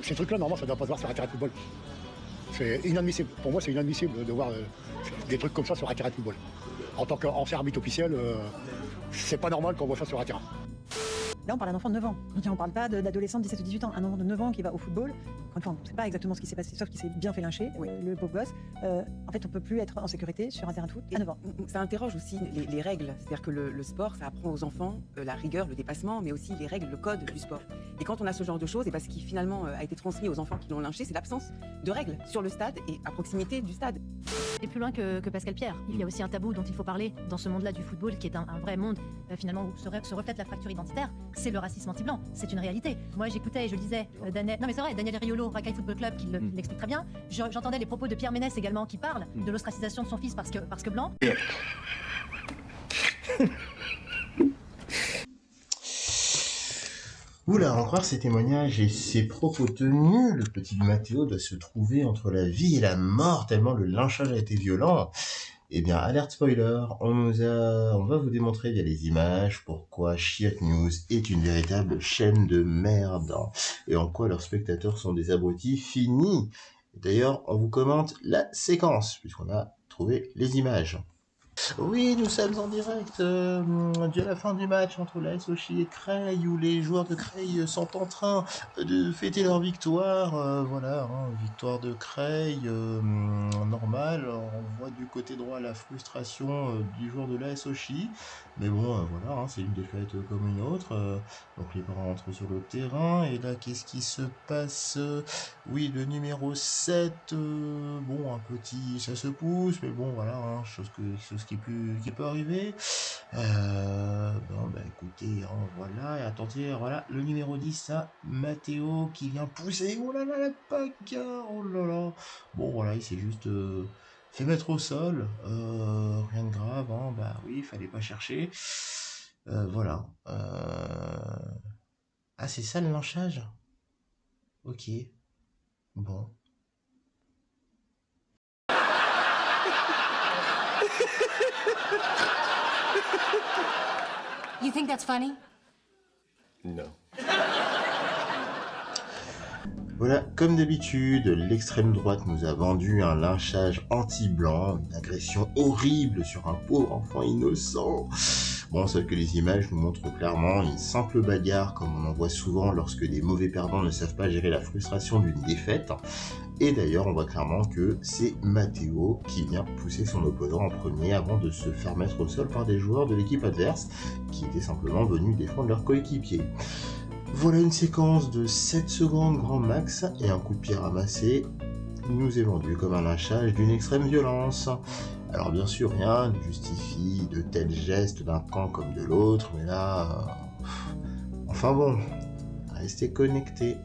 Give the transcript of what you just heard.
Ces trucs-là, normalement, ça ne doit pas se voir sur un terrain de football. C'est inadmissible. Pour moi, c'est inadmissible de voir des trucs comme ça sur un terrain de football. En tant qu'ancien arbitre officiel, c'est pas normal qu'on voit ça sur un terrain. Là, on parle d'un enfant de 9 ans. On ne parle pas d'adolescent de 17 ou 18 ans. Un enfant de 9 ans qui va au football, enfin, on ne sait pas exactement ce qui s'est passé, sauf qu'il s'est bien fait lyncher, le pauvre gosse. En fait, on ne peut plus être en sécurité sur un terrain de foot à 9 ans. Ça interroge aussi les règles. C'est-à-dire que le sport, ça apprend aux enfants la rigueur, le dépassement, mais aussi les règles, le code du sport. Et quand on a ce genre de choses, et ce qui finalement a été transmis aux enfants qui l'ont lynché, c'est l'absence de règles sur le stade et à proximité du stade. Et plus loin que Pascal Pierre. Il y a aussi un tabou dont il faut parler dans ce monde-là du football, qui est un vrai monde, finalement, où se reflète la fracture identitaire. C'est le racisme anti-blanc. C'est une réalité. Moi, j'écoutais et je lisais Daniel... Non, mais c'est vrai, Daniel Riolo, Racaille Football Club, qui l'explique très bien. J'entendais les propos de Pierre Ménès également, qui parle de l'ostracisation de son fils parce que blanc. Oula, en croire ces témoignages et ces propos tenus, le petit Mathéo doit se trouver entre la vie et la mort tellement le lynchage a été violent. Eh bien, alerte spoiler, on va vous démontrer via les images pourquoi Chiac News est une véritable chaîne de merde et en quoi leurs spectateurs sont des abrutis finis. D'ailleurs, on vous commente la séquence puisqu'on a trouvé les images. Oui, nous sommes en direct de la fin du match entre l'AS Auchy et Creil, où les joueurs de Creil sont en train de fêter leur victoire. Victoire de Creil, normal. On voit du côté droit la frustration du joueur de l'AS Auchy. Mais bon, c'est une défaite comme une autre. Donc les parents rentrent sur le terrain. Et là, qu'est-ce qui se passe? Oui, le numéro 7, un petit, ça se pousse, mais bon, chose qui peut arriver. Écoutez, et attendez, le numéro 10, ça, Mathéo, qui vient pousser, oh là là, la bagarre, oh là là. Bon, il s'est juste fait mettre au sol, rien de grave, il fallait pas chercher. Ah, c'est ça le lynchage? Ok. Bon. You think that's funny? No. Voilà, comme d'habitude, l'extrême droite nous a vendu un lynchage anti-blanc, une agression horrible sur un pauvre enfant innocent. Bon, sauf que les images nous montrent clairement une simple bagarre, comme on en voit souvent lorsque des mauvais perdants ne savent pas gérer la frustration d'une défaite. Et d'ailleurs, on voit clairement que c'est Mathéo qui vient pousser son opposant en premier avant de se faire mettre au sol par des joueurs de l'équipe adverse qui étaient simplement venus défendre leur coéquipier. Voilà une séquence de 7 secondes grand max et un coup de pied ramassé nous est vendu comme un lynchage d'une extrême violence. Alors bien sûr, rien ne justifie de tels gestes d'un camp comme de l'autre, mais là... Enfin bon, restez connectés.